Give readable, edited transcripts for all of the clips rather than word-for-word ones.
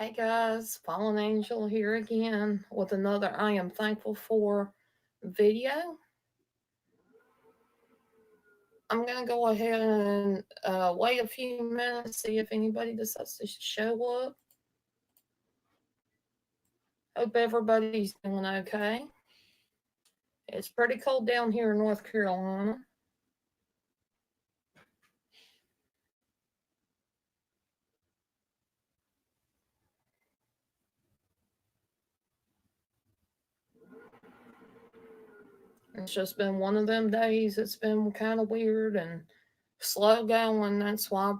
Hey guys, Fallen Angel here again with another I Am Thankful For video. I'm going to go ahead and wait a few minutes, see if anybody decides to show up. Hope everybody's doing okay. It's pretty cold down here in North Carolina. It's just been one of them days. It's been kind of weird and slow going. That's why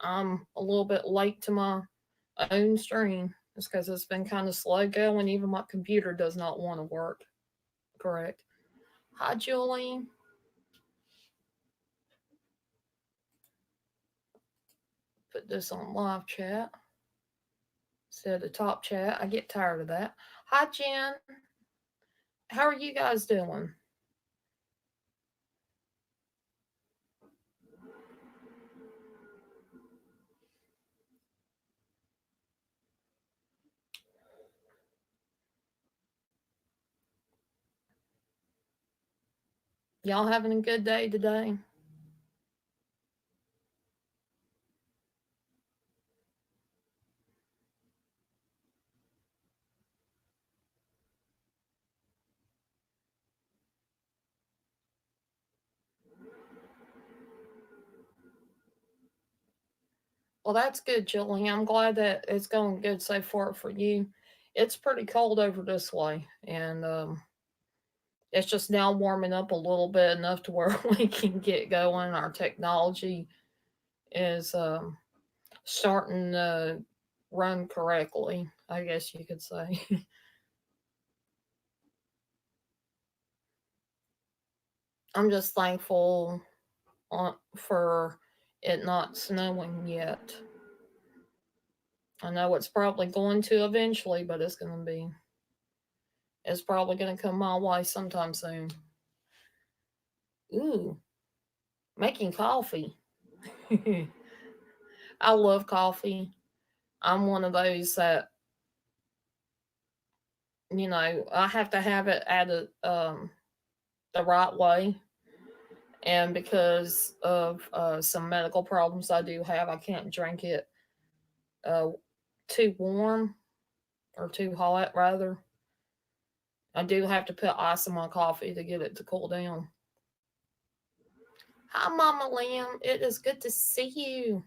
I'm a little bit late to my own stream. It's because it's been kind of slow going. Even my computer does not want to work. Correct. Hi, Julie. Put this on live chat instead of top chat. I get tired of that. Hi, Jen. How are you guys doing? Y'all having a good day today? Well, that's good, Julie. I'm glad that it's going good so far for you. It's pretty cold over this way, and it's just now warming up a little bit enough to where we can get going. Our technology is starting to run correctly, I guess you could say. I'm just thankful for it not snowing yet. I know it's probably going to eventually, but it's probably going to come my way sometime soon. Ooh, making coffee. I love coffee. I'm one of those that, I have to have it at the right way. And because of some medical problems I do have, I can't drink it uh, too warm or too hot, rather. I do have to put ice in my coffee to get it to cool down. Hi, Mama Liam. It is good to see you.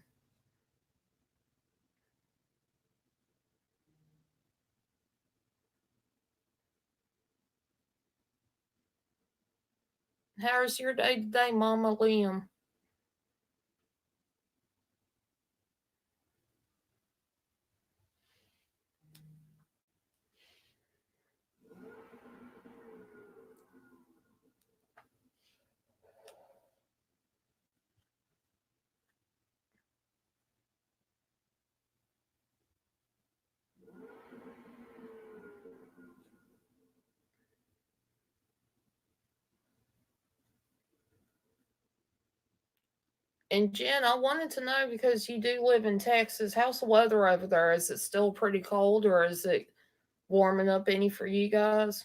How's your day today, Mama Liam? And Jen, I wanted to know because you do live in Texas, how's the weather over there? Is it still pretty cold or is it warming up any for you guys?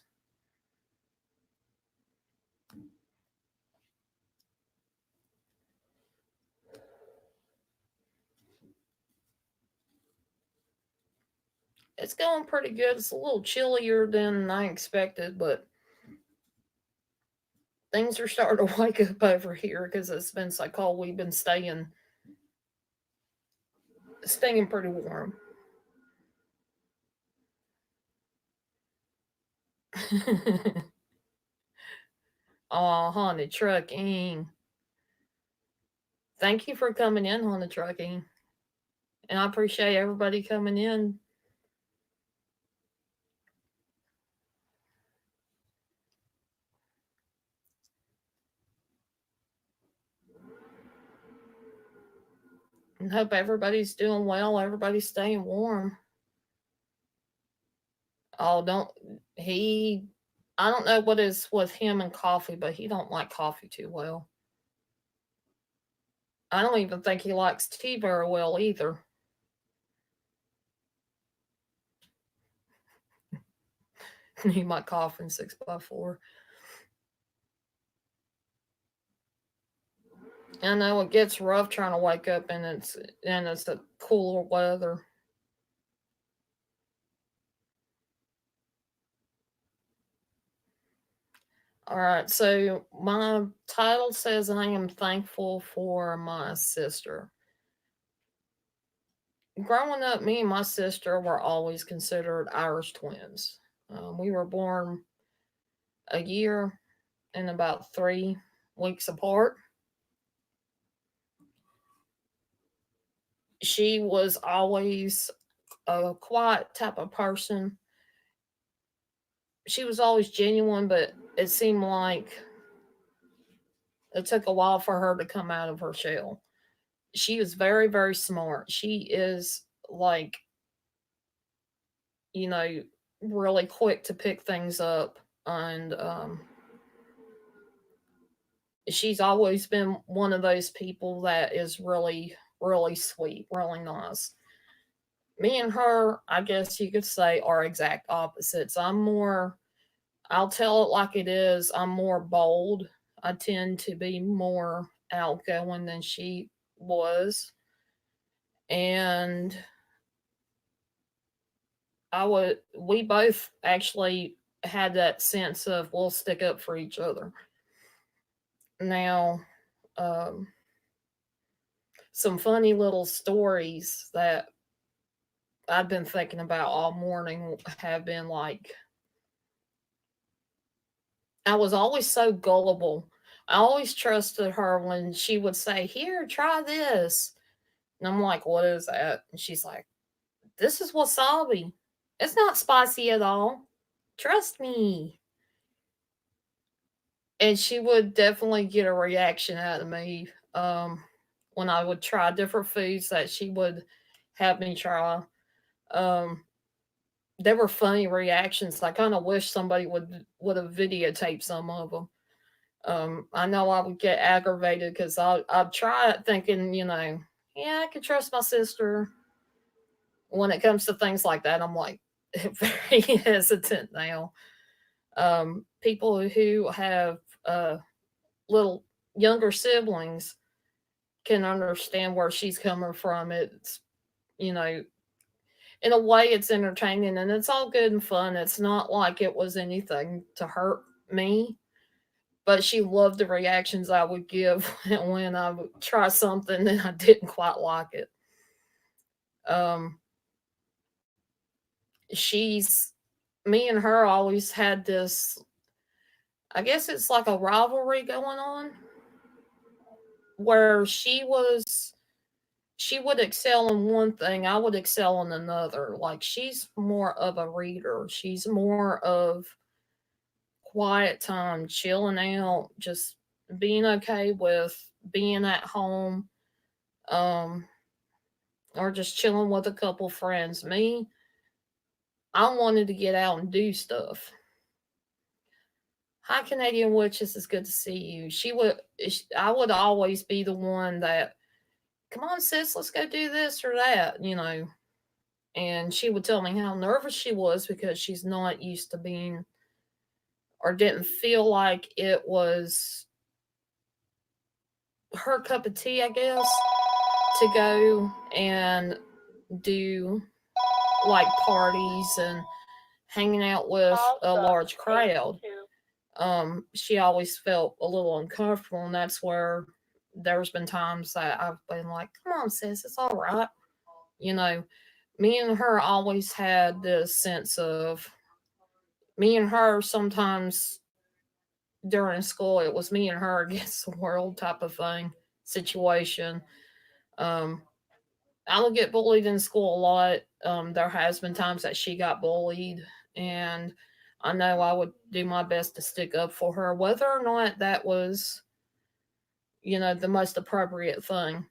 It's going pretty good. It's a little chillier than I expected, but things are starting to wake up over here because it's been so cold. We've been staying pretty warm. Oh, haunted trucking. Thank you for coming in, haunted trucking, and I appreciate everybody coming in. And hope everybody's doing well. Everybody's staying warm. Oh, don't he? I don't know what is with him and coffee, but he don't like coffee too well. I don't even think he likes tea very well either. Need my coffin 6x4. I know it gets rough trying to wake up and it's a cooler weather. All right, so my title says I am thankful for my sister. Growing up, me and my sister were always considered Irish twins. We were born a year and about 3 weeks apart. She was always a quiet type of person. She was always genuine, but it seemed like it took a while for her to come out of her shell. She is very, very smart. She is like, you know, really quick to pick things up. And she's always been one of those people that is really, really sweet, really nice. Me and her, I guess you could say, are exact opposites. I'll tell it like it is. I'm more bold. I tend to be more outgoing than she was. And we both actually had that sense of we'll stick up for each other. Now, um, some funny little stories that I've been thinking about all morning have been like, I was always so gullible. I always trusted her when she would say, "Here, try this." And I'm like, "What is that?" And she's like, "This is wasabi. It's not spicy at all. Trust me." And she would definitely get a reaction out of me when I would try different foods that she would have me try. Um, there were funny reactions. I kind of wish somebody would have videotaped some of them. I know I would get aggravated because I'd try it thinking, yeah, I can trust my sister. When it comes to things like that, I'm like very hesitant now. People who have little younger siblings can understand where she's coming from. It's, you know, in a way, it's entertaining and it's all good and fun. It's not like it was anything to hurt me, but she loved the reactions I would give when I would try something and I didn't quite like it. Um, she's Me and her always had this. I guess it's like a rivalry going on where she would excel in one thing, I would excel in another. Like she's more of a reader. She's more of quiet time, chilling out, just being okay with being at home, um, or just chilling with a couple friends. Me, I wanted to get out and do stuff. Hi, Canadian Witches. It's good to see you. I would always be the one that, come on, sis, let's go do this or that. And she would tell me how nervous she was because she's not used to being or didn't feel like it was her cup of tea, I guess, to go and do like parties and hanging out with a large crowd. She always felt a little uncomfortable, and that's where there's been times that I've been like, "Come on, sis, it's all right." You know, me and her always had this sense of me and her. Sometimes during school, it was me and her against the world type of thing situation. Um, I would get bullied in school a lot. There has been times that she got bullied, and I know I would do my best to stick up for her, whether or not that was, the most appropriate thing.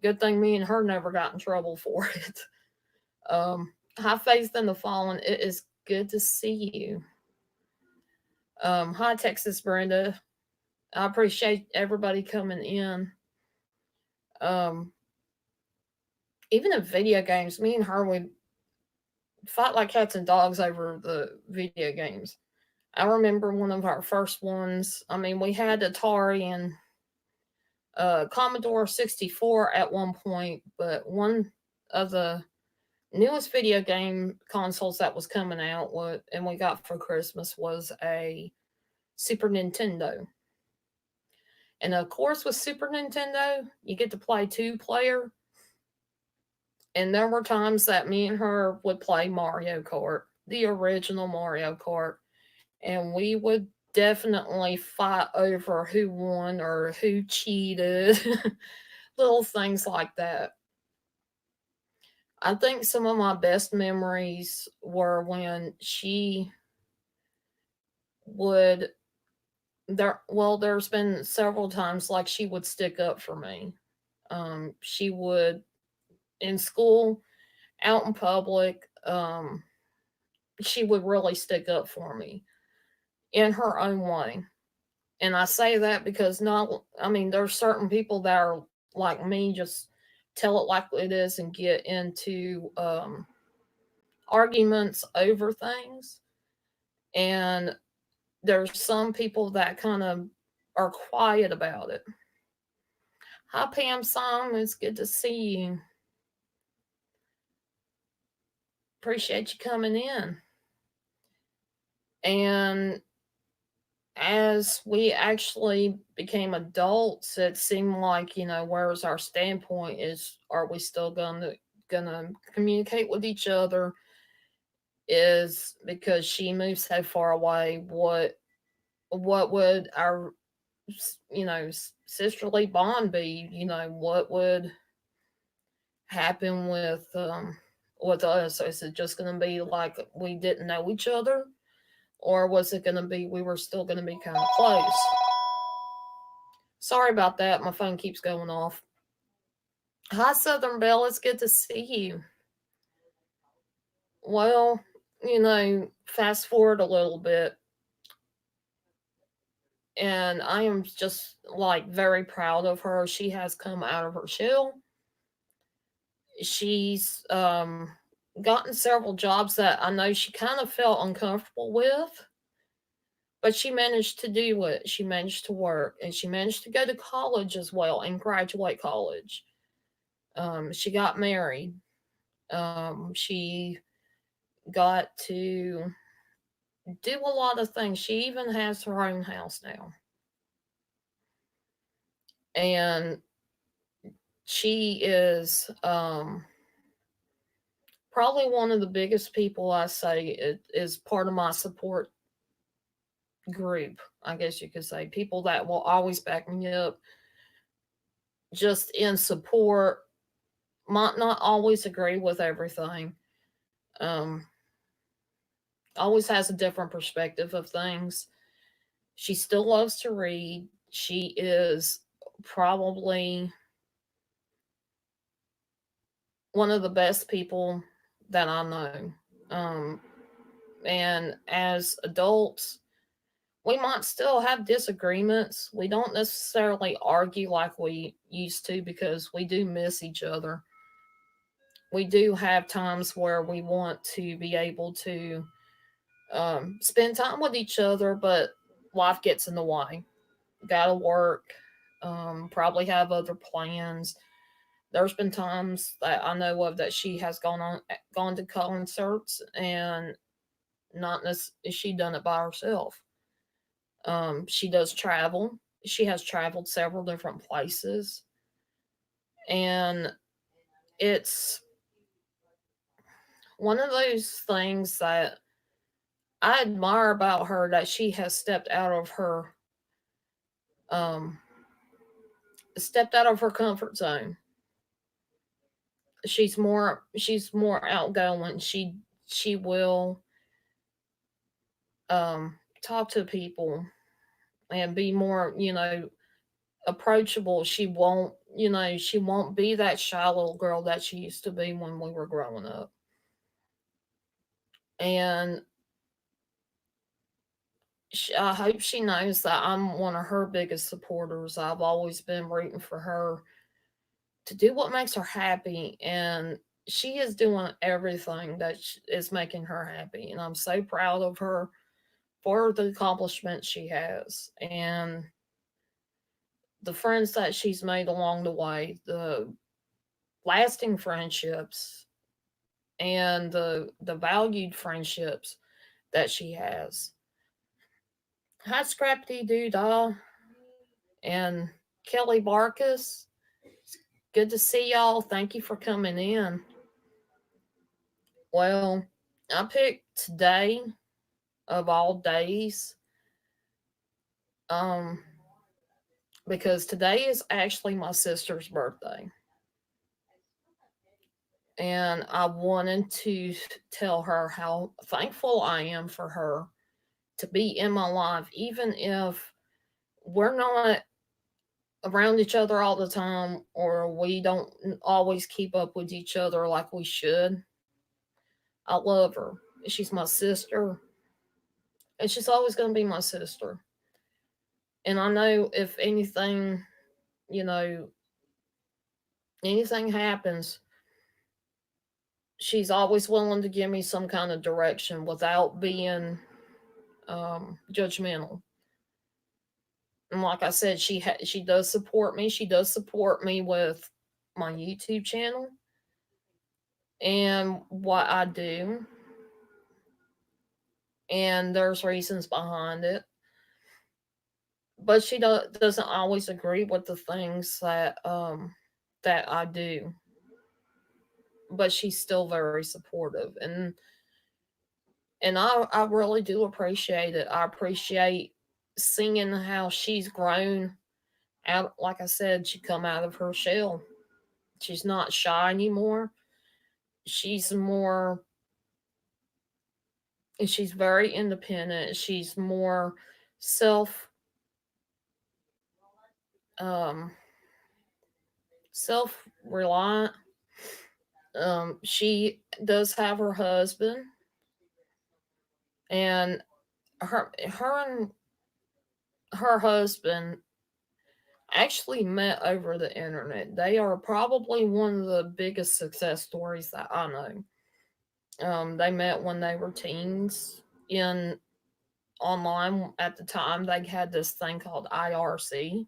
Good thing me and her never got in trouble for it. High faith in the fallen. It is good to see you. Hi, Texas Brenda. I appreciate everybody coming in. Um, Even in video games, me and her would fight like cats and dogs over the video games. I remember one of our first ones. I mean, we had Atari and Commodore 64 at one point, but one of the newest video game consoles that was coming out and we got for Christmas was a Super Nintendo. And of course, with Super Nintendo, you get to play two-player. And there were times that me and her would play Mario Kart, the original Mario Kart, and we would definitely fight over who won or who cheated, little things like that. I think some of my best memories were when she would there's been several times like she would stick up for me. She would in school, out in public, she would really stick up for me in her own way. And I say that because I mean, there's certain people that are like me, just tell it like it is and get into arguments over things. And there's some people that kind of are quiet about it. Hi, Pam Song. It's good to see you. Appreciate you coming in. And as we actually became adults, it seemed like, where's our standpoint is, are we still gonna communicate with each other? Is because she moved so far away, what would our sisterly bond be? What would happen with us? Is it just gonna be like we didn't know each other? Or was it gonna be we were still gonna be kind of close? Sorry about that. My phone keeps going off. Hi, Southern Belle. It's good to see you. Well, fast forward a little bit, and I am just like very proud of her. She has come out of her shell. She's gotten several jobs that I know she kind of felt uncomfortable with, but she managed to do it. She managed to work, and she managed to go to college as well and graduate college. She got married. She got to do a lot of things. She even has her own house now. And she is probably one of the biggest people I say is part of my support group, I guess you could say. People that will always back me up just in support, might not always agree with everything. Um, always has a different perspective of things. She still loves to read. She is probably one of the best people that I know. Um, and as adults, we might still have disagreements. We don't necessarily argue like we used to because we do miss each other. We do have times where we want to be able to spend time with each other, but life gets in the way. Gotta work, probably have other plans. There's been times that I know of that she has gone to concerts and not necessarily she done it by herself. She does travel. She has traveled several different places, and it's one of those things that I admire about her, that she has um stepped out of her comfort zone. She's more outgoing. She will talk to people and be more, approachable. She won't be that shy little girl that she used to be when we were growing up. And I hope she knows that I'm one of her biggest supporters. I've always been rooting for her to do what makes her happy. And she is doing everything that is making her happy, and I'm so proud of her for the accomplishments she has and the friends that she's made along the way, the lasting friendships and the valued friendships that she has. Hi, Scrappy Doodah and Kelly Barkus. Good to see y'all. Thank you for coming in. Well, I picked today of all days, um, because today is actually my sister's birthday. And I wanted to tell her how thankful I am for her to be in my life, even if we're not around each other all the time or we don't always keep up with each other like we should. I love her. She's my sister, and she's always going to be my sister. And I know if anything, you know, anything happens, she's always willing to give me some kind of direction without being judgmental. And like I said, she does support me. She does support me with my YouTube channel and what I do, and there's reasons behind it. But she doesn't always agree with the things that I do. But she's still very supportive, and I really do appreciate it. I appreciate seeing how she's grown out. Like I said, she come out of her shell. She's not shy anymore. She's more she's very independent. She's more self um self reliant. She does have her husband, and her and her husband actually met over the internet. They are probably one of the biggest success stories that I know. They met when they were teens in online at the time. They had this thing called IRC,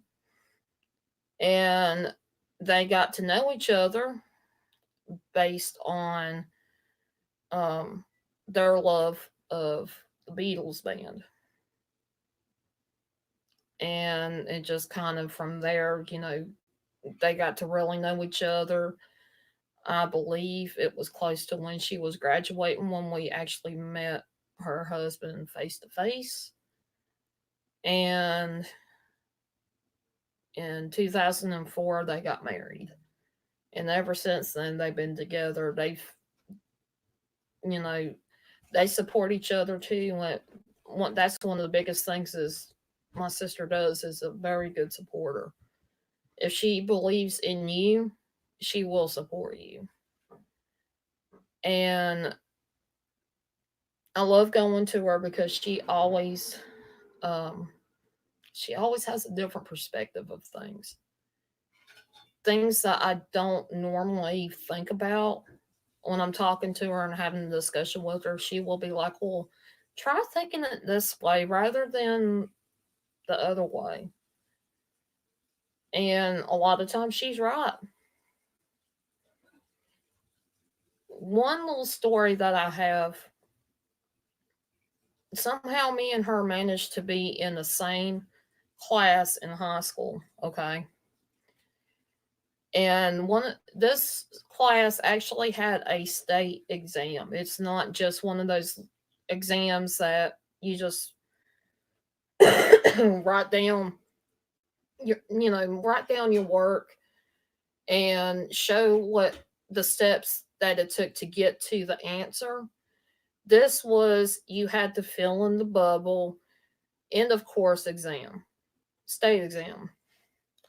and they got to know each other based on um, their love of the Beatles band. And it just kind of from there, they got to really know each other. I believe it was close to when she was graduating when we actually met her husband face to face. And in 2004, they got married. And ever since then, they've been together. You know, they support each other too. That's one of the biggest things is my sister does is a very good supporter. If she believes in you, she will support you. And I love going to her because um, she always has a different perspective of things that I don't normally think about when I'm talking to her and having a discussion with her. She will be like, "Well, try thinking it this way rather than the other way." And a lot of times she's right. One little story that I have, somehow me and her managed to be in the same class in high school, okay? And one this class actually had a state exam. It's not just one of those exams that you just write down write down your work and show what the steps that it took to get to the answer. This was you had to fill in the bubble, end of course exam, state exam.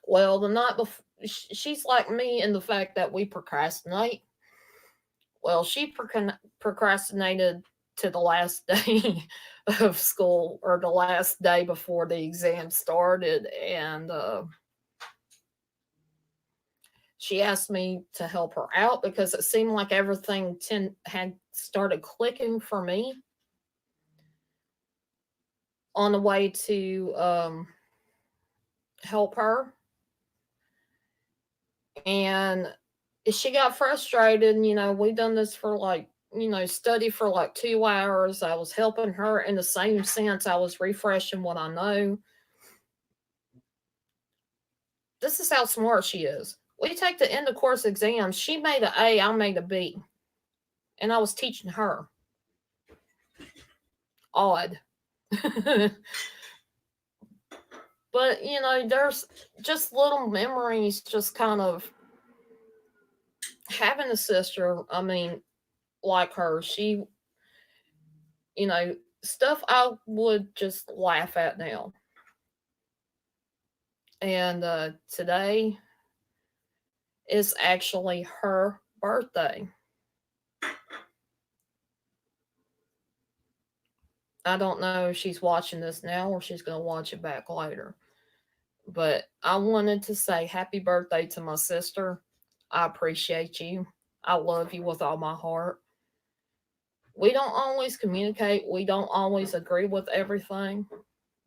Well, the night before, she's like me in the fact that we procrastinate. Well, she procrastinated to the last day of school or the last day before the exam started, and she asked me to help her out because it seemed like everything had started clicking for me on the way to help her. And she got frustrated. And, we done this for like, study for like 2 hours. I was helping her in the same sense. I was refreshing what I know. This is how smart she is. We take the end of course exams. She made an A, I made a B. And I was teaching her. Odd. But, there's just little memories, just kind of having a sister. I mean, like her, she, stuff I would just laugh at now. And today is actually her birthday. I don't know if she's watching this now or she's going to watch it back later. But I wanted to say happy birthday to my sister. I appreciate you. I love you with all my heart. We don't always communicate, we don't always agree with everything.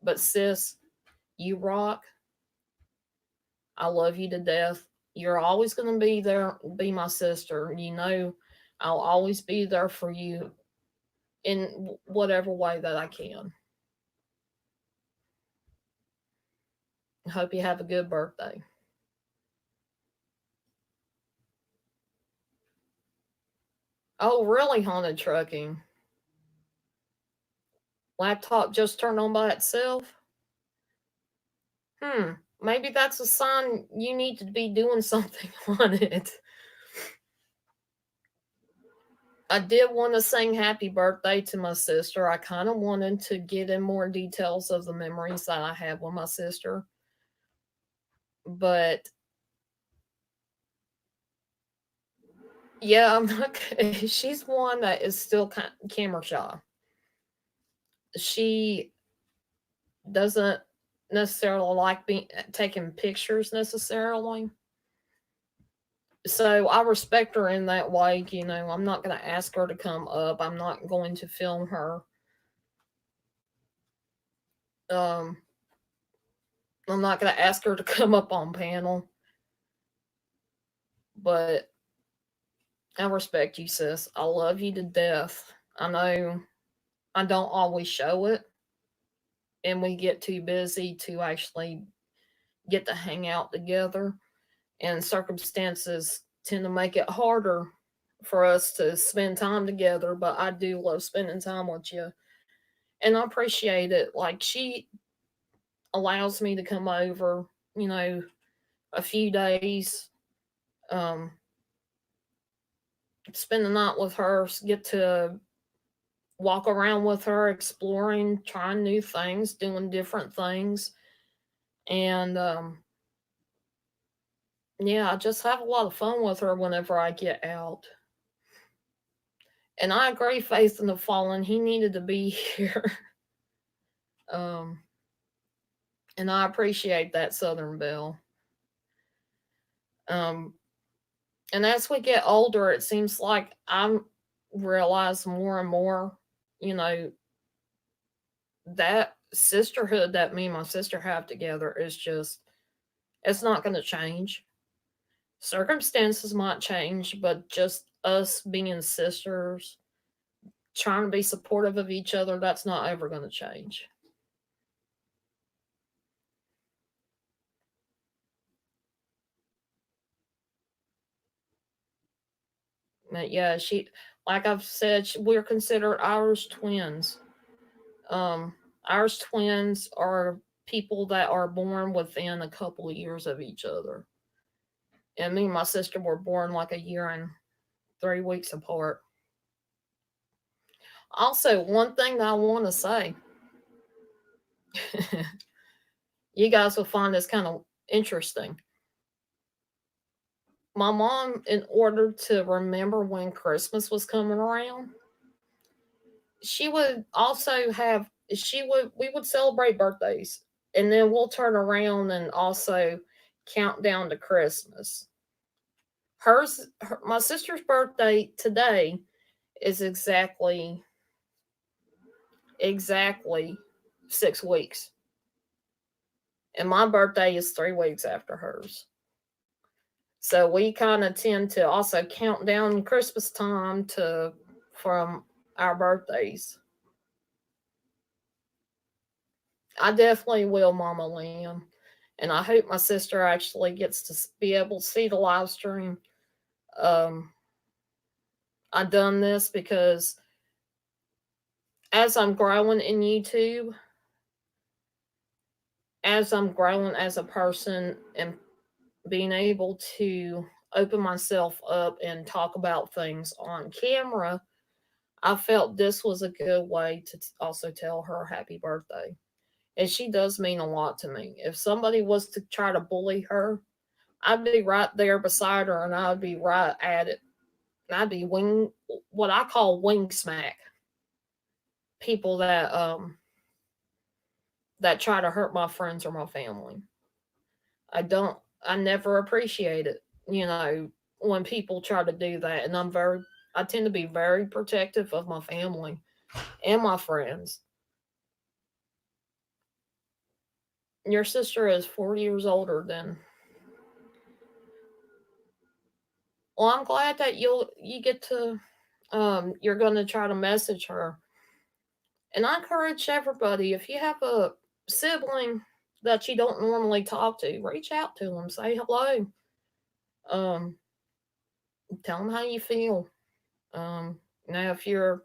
But sis, you rock. I love you to death. You're always going to be there, be my sister. I'll always be there for you in whatever way that I can. Hope you have a good birthday. Oh, really, haunted trucking? Laptop just turned on by itself? Hmm, maybe that's a sign you need to be doing something on it. I did want to sing happy birthday to my sister. I kind of wanted to get in more details of the memories that I have with my sister. But yeah, I'm not. She's one that is still camera shy. She doesn't necessarily like being taking pictures necessarily. So I respect her in that way. I'm not going to ask her to come up. I'm not going to film her. Um, I'm not going to ask her to come up on panel. But I respect you, sis. I love you to death. I know I don't always show it, and we get too busy to actually get to hang out together, and circumstances tend to make it harder for us to spend time together. But I do love spending time with you, and I appreciate it. Like, she allows me to come over, you know, a few days, um, spend the night with her, get to walk around with her, exploring, trying new things, doing different things. And yeah, I just have a lot of fun with her whenever I get out. And I agree, Faith in the Fallen, he needed to be here. um, and I appreciate that, Southern Belle. Um, and as we get older, it seems like I realize more and more, you know, that sisterhood that me and my sister have together is just, it's not going to change. Circumstances might change, but just us being sisters, trying to be supportive of each other, that's not ever going to change. But yeah, like I've said, we're considered Irish twins. Um, Irish twins are people that are born within a couple of years of each other. And me and my sister were born like a year and 3 weeks apart. Also, one thing that I want to say, you guys will find this kind of interesting. My mom, in order to remember when Christmas was coming around, she would also have, we would celebrate birthdays, and then we'll turn around and also count down to Christmas. My sister's birthday today is exactly 6 weeks, and my birthday is 3 weeks after hers. So we kind of tend to also count down Christmas time to from our birthdays. I definitely will, Mama Liam, and I hope my sister actually gets to be able to see the live stream. Um, I done this because as I'm growing in YouTube, as I'm growing as a person and being able to open myself up and talk about things on camera, I felt this was a good way to also tell her happy birthday. And she does mean a lot to me. If somebody was to try to bully her, I'd be right there beside her and I'd be right at it. And I'd be what I call wing smack people that try to hurt my friends or my family. I never appreciate it, you know, when people try to do that. And I tend to be very protective of my family and my friends. Your sister is 40 years older than. Well, I'm glad that you get to you're going to try to message her. And I encourage everybody, if you have a sibling that you don't normally talk to, reach out to them, say hello. Um Tell them how you feel. Now if you're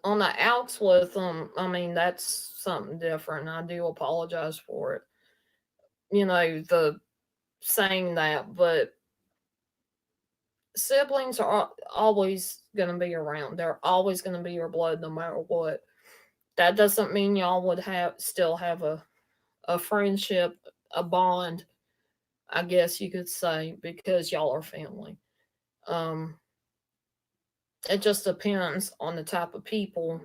on the outs with them, I mean that's something different. I do apologize for it. You know, the saying that, but siblings are always going to be around. They're always going to be your blood no matter what. That doesn't mean y'all would have still have a friendship, a bond, I guess you could say, because y'all are family. Um, it just depends on the type of people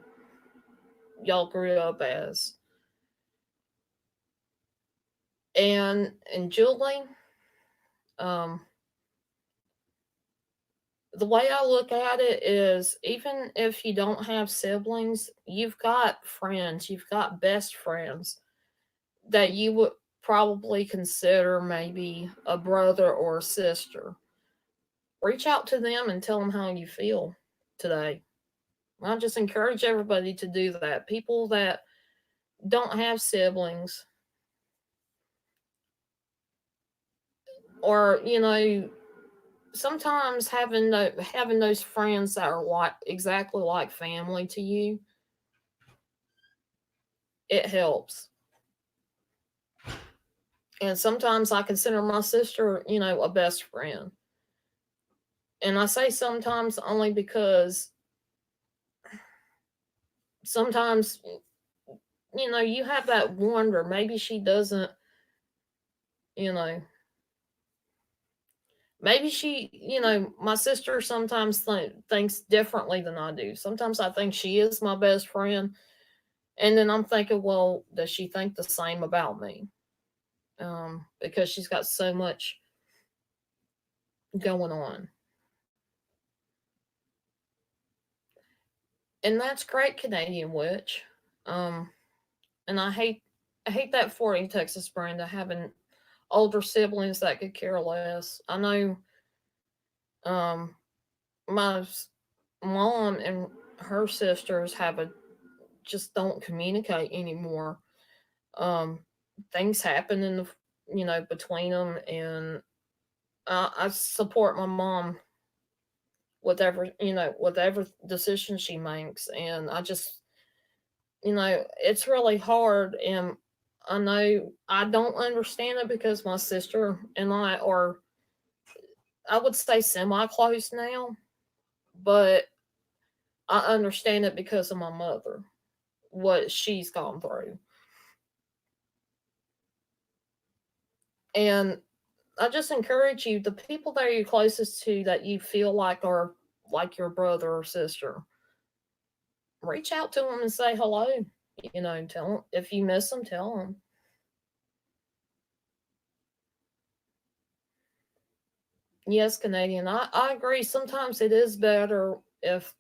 y'all grew up as. And Julie, um, the way I look at it is even if you don't have siblings, you've got friends, you've got best friends that you would probably consider maybe a brother or a sister. Reach out to them and tell them how you feel today. I just encourage everybody to do that. People that don't have siblings, or sometimes having those friends that are like exactly like family to you, it helps. And sometimes I consider my sister, a best friend. And I say sometimes only because sometimes, you have that wonder. Maybe she doesn't, you know, maybe my sister sometimes thinks differently than I do. Sometimes I think she is my best friend. And then I'm thinking, well, does she think the same about me? Because she's got so much going on. And that's great, Canadian Witch. Um, and I hate that for you, Texas Brenda, having older siblings that could care less. I know um my mom and her sisters just don't communicate anymore. Um Things happen between them, and I support my mom whatever decision she makes, and I just it's really hard, and I know I don't understand it because my sister and I are, I would say, semi close now, but I understand it because of my mother, what she's gone through. And I just encourage you, the people that you're closest to that you feel like are like your brother or sister, reach out to them and say hello. Tell them if you miss them, tell them. Yes, Canadian. I agree. Sometimes it is better if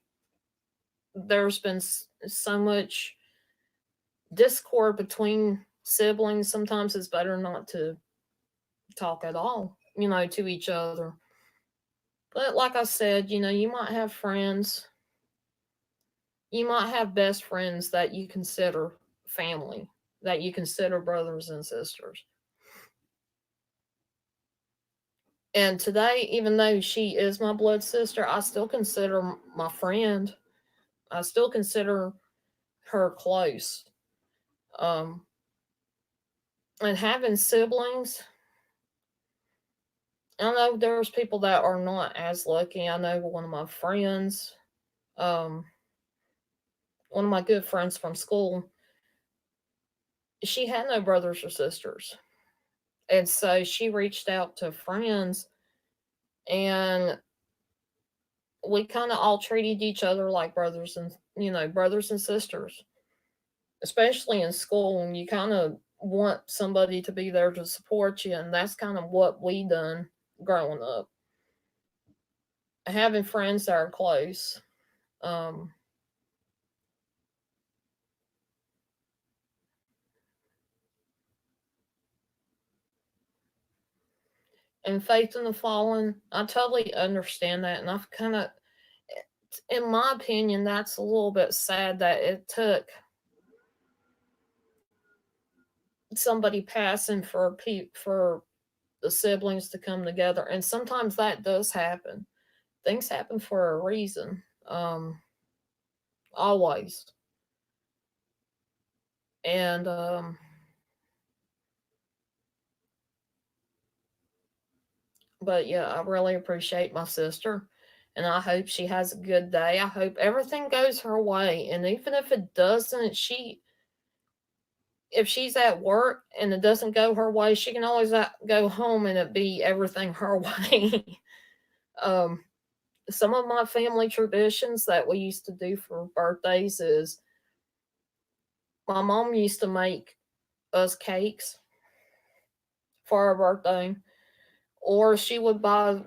there's been so much discord between siblings. Sometimes it's better not to talk at all, to each other. But like I said, you might have friends, you might have best friends that you consider family, that you consider brothers and sisters. And today, even though she is my blood sister, I still consider my friend. I still consider her close. Um, and having siblings, I know there's people that are not as lucky. I know one of my friends, um, one of my good friends from school, she had no brothers or sisters. And so she reached out to friends, and we kind of all treated each other like brothers and sisters, especially in school. And you kind of want somebody to be there to support you. And that's kind of what we done growing up, having friends that are close. Um, and Faith in the Fallen, I totally understand that. And I've kind of, in my opinion, that's a little bit sad that it took somebody passing for the siblings to come together. And sometimes that does happen. Things happen for a reason. Always. And but yeah, I really appreciate my sister, and I hope she has a good day. I hope everything goes her way, and even if it doesn't, she if she's at work and it doesn't go her way, she can always go home and it be everything her way. um some of my family traditions that we used to do for birthdays is my mom used to make us cakes for our birthday, or she would buy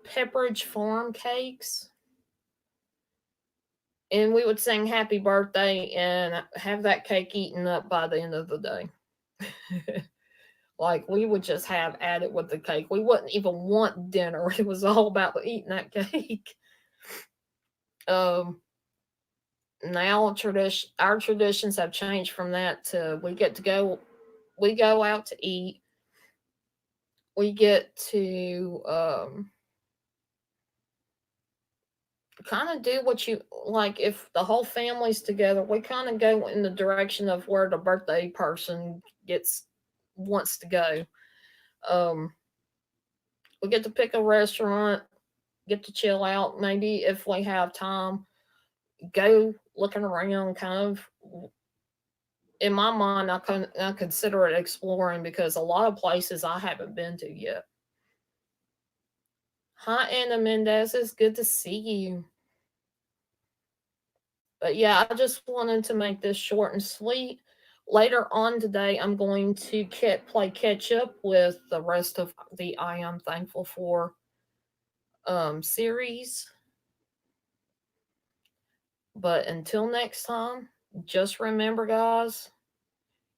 Pepperidge Farm cakes, and we would sing happy birthday and have that cake eaten up by the end of the day. Like, we would just have at it with the cake. We wouldn't even want dinner. It was all about eating that cake. Um, Now our traditions have changed from that to we go out to eat. We get to kind of do what you like. If the whole family's together, we kind of go in the direction of where the birthday person gets wants to go. um we get to pick a restaurant, get to chill out, maybe if we have time, go looking around. Kind of, in my mind, I consider it exploring, because a lot of places I haven't been to yet. Hi, Anna Mendez, it's good to see you. But yeah, I just wanted to make this short and sweet. Later on today, I'm going to play catch up with the rest of the I Am Thankful For series. But until next time, just remember, guys,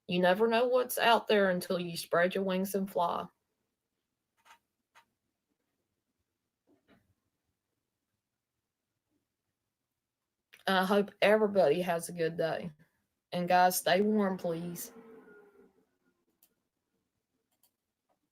you never know what's out there until you spread your wings and fly. I hope everybody has a good day. And guys, stay warm, please.